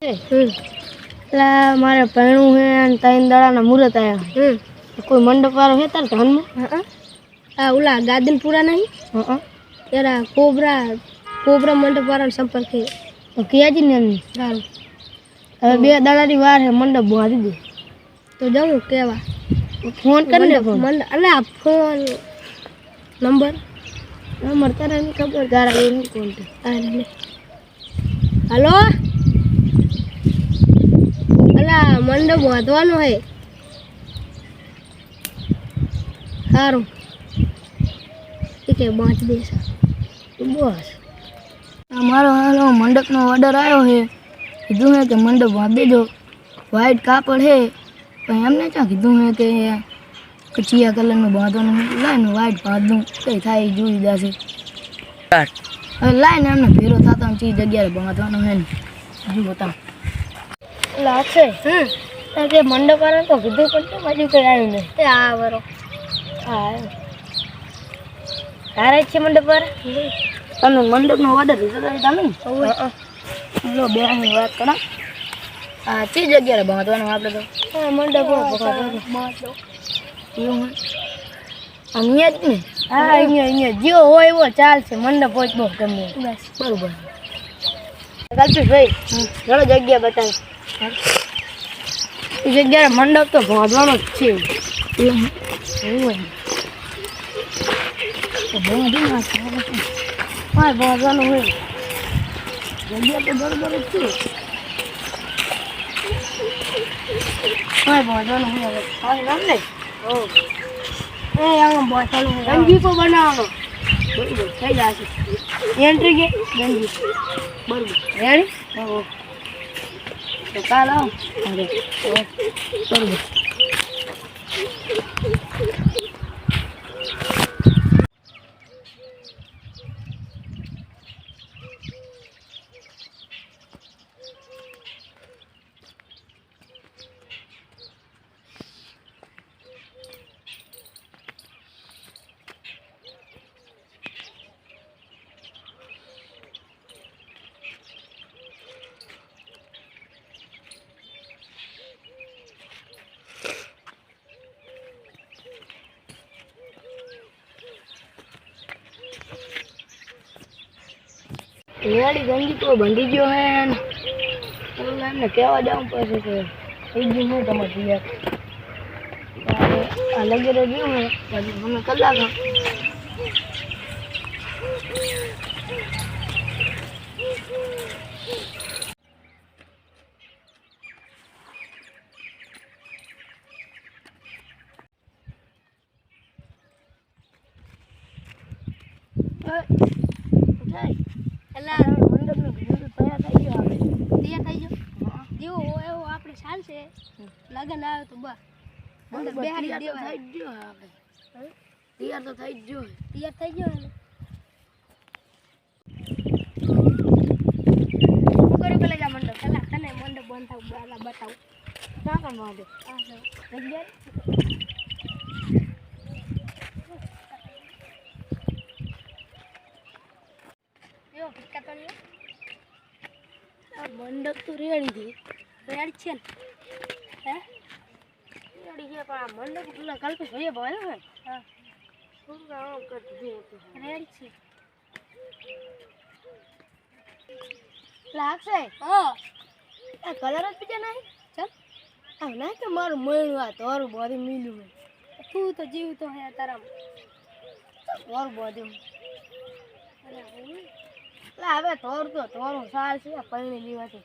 એટલે મારે પરણું હે અને 3 દાડાના મુહૂર્ત આવ્યા. કોઈ મંડપ વાળો હે તાર ધનમાં? આ ઓલા ગાદનપુરા નહીં એરા કોબરા મંડપ વાળાનો સંપર્ક છે. તો કહેજી ને એમને સારું. હવે 2 દાડાની વાર હે, મંડપ બાંધી દે તો જાઉં કેવા ફોન કરીને મંડપ અલે આ ફોન નંબર તારે નહીં ખબર, તારા એ નહીં કોણ હલો અલા મંડપ બાંધવાનો હે. સારું ઠીક હે, બાંધી દઈશ. બસ અમારો હાલો મંડપનો ઓર્ડર આવ્યો છે. કીધું હે કે મંડપ બાંધી દેજો. વ્હાઈટ કાપડ છે પણ એમને ક્યાં કીધું હે કે ચિયા કલરનું બાંધવાનું લાઈને વ્હાઈટ બાંધું કંઈ થાય એ જોઈ જશે. હવે લાઈને એમને ભેરો થતા ચી જગ્યાએ બાંધવાનો હે ને હજુ બતાવ લાગશે. કે મંડપ વાળા તો કીધું પણ હજુ કંઈ આવ્યું નહીં. એ આ વરો હા તારે જ છે મંડપ વાળા? તમે મંડપનો ઓર્ડર લીધો તમે ને લો બેની વાત કરા. હા ચી જગ્યાએ બાંધવાનું આપણે તો મંડપ બાંધો એવું અહીંયા જ ને? હા અહીંયા જેવો હોય એવો ચાલશે. મંડપ હોય બહુ ગમે બસ બરોબર. કલ્પેશભાઈ ઘણો જગ્યા બતાવે એ જગ્યાએ મંડપ તો બાંધવાનો જ છે. એવું હોય તો બાંધવાનું હોય જગ્યા તો બરોબર જ છે. બાંધવાનું હોય હવે નામ નહીં આમાં બાંધવાનું હોય. ગંજીકો બનાવવાનો બરોબર થઈ જશે. એન્ટ્રી કે ગંજી બરોબર રેડી? તો કાલ આવો. બરોબર રેડી. ગંજી તો બંધી ગયો હે ને એમને કહેવા જવું પડશે કે થઈ ગયું હું તમારે તૈયાર. આ લગેરે ગયું હે પછી અમે કલાક જેવો હોય એવો આપણે ચાલશે. લગન આવે તો બસ બેહાડી દેવા. તૈયાર તો થઈ જ ગયો. તૈયાર થઈ ગયો ને હું કરી પેલા જા મંડપ પેલા તને મંડપ બંધાવ બતાવું ના કામ વાંધો જગ્યાએ જો ફિક્કા તો નહીં. આ મંડપ તો રેડી છે. રેડ છે ને હે રેડી છે પણ આ મંડપ પેલા કલ્પેશ ભાઈએ ભાવ્યો હે. હા શું આમ કરતું હતું રેડ છે લાગશે. હા આ કલર જ બીજા નહીં ચાલ આ ના કે મારું મળ્યું આ તારું બોડી મિલ્યું તું તો જીવ તો હે તારા તારું બોડી એટલે હવે થોડું તો થોડું સાર છે પૈણી લેવાથી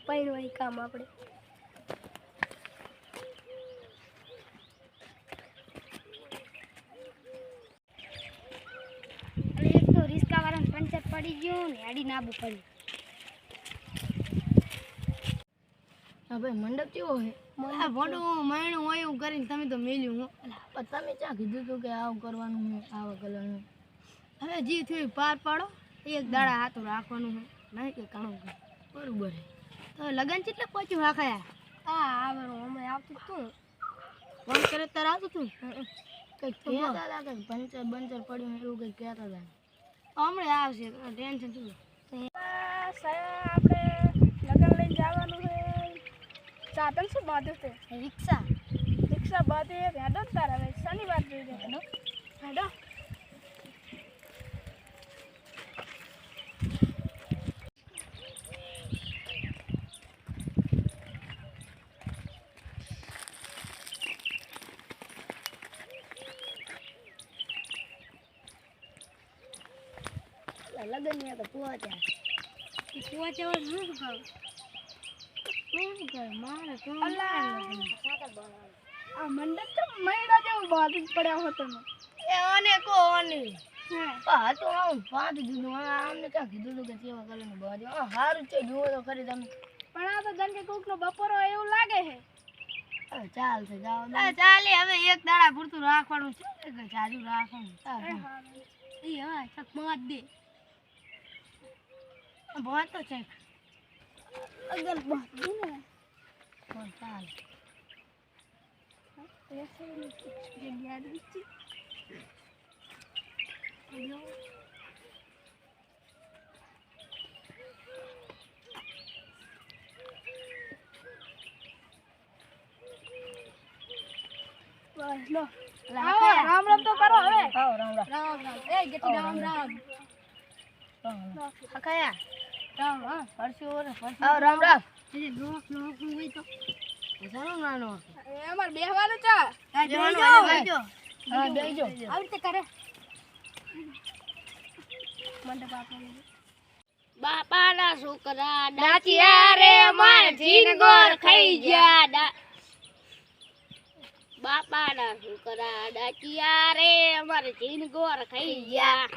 પૈણવાળી કામ આપણે એક તો રિસ્કા વાળાને પંચર પડી ગયો ને આડી નાબુ પડી. હા ભાઈ મંડપ કેવો છે? આ મોટું મહિનું હોય એવું કરીને તમે તો મેલ્યું હું પણ તમે ક્યાં કીધું હતું કે આવું કરવાનું હું આવા કલરનું. હવે જે થયું પાર પાડો. એક દાડા હાથું રાખવાનું હોય નહીં કે કાણું બરોબર તો લગન કેટલા પહોંચ્યું રાખાયા? હા આવવાનું અમે આવતું તું ફોન કરે તાર આવતું તું કંઈક કહેતા હતા કંઈક પંચર બંચર પડ્યું એવું કંઈક કહેતા હતા. હમણાં આવશે ટેન્શન શું. આપણે લગન લઈને સાધન શું બાંધ્યું તે રિક્ષા બાંધી હેડો ને તારા હવે શનિવાર જોઈ હેડો લગન ને તો પહોંચ્યા શું ખાવ મારે આ મંડપ તો મહિના જેવું બાંધી પડ્યા હતો ને એ ઓને કોની હા તો આમ બાંધી દીધું આમને ક્યાં કીધું કે સેવા કરીને બાંધી સારું છે જુઓ તો ખરી તમે પણ આ તો જનકે કોકનો બપોરો એવું લાગે છે ચાલશે જાઓ ચાલે હવે એક દાડા પૂરતું રાખવાનું છે કે જાજુ રાખવાનું એ હા છક માર દે बहुत तो चेक अगर बहुत दिन है कौन साल ऐसे ये याद बिची हेलो बस लो राम राम तो करो હવે राम ए गेटी राम अकाया राम परसो राम ये लोक होई तो જાનો નાનો એ અમાર બેહવાનું છે બેજો હા બેજો આવી રીતે કરે મંડપ આપો બાપાના છોકરા દાચિયા રે માર જીનગોર ખાઈ ગયા બાપાના છોકરા દાચિયા રે માર જીનગોર ખાઈ ગયા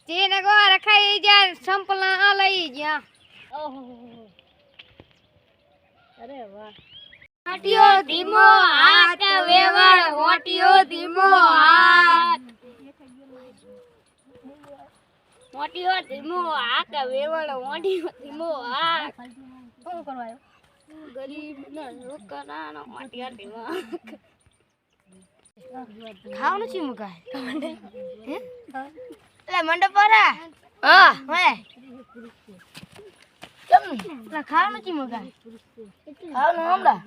જીનગોર ખાઈ ગયા સંપલા લઈ ગયા ઓહો અરે વાહ મોટિયો ધીમો હાથ વેવળ મોટિયો ધીમો હાથ મોટિયો ધીમો હાથ વેવળ મોટિયો ધીમો હાથ શું કરવાયો ગરીબ ના છોકરાનો મોટિયો ધીમો ખાવાનું છે મુકાય હે એટલે મંડપ પર હા હે કેમ ખાવાનું છે મુકાય ખાવાનું હમણાં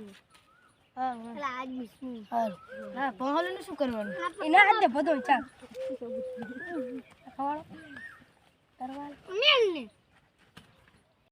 હા પહોળું શું કરવાનું એના હાથે બધો ચાલ ખવાડો કરવા મેલ ને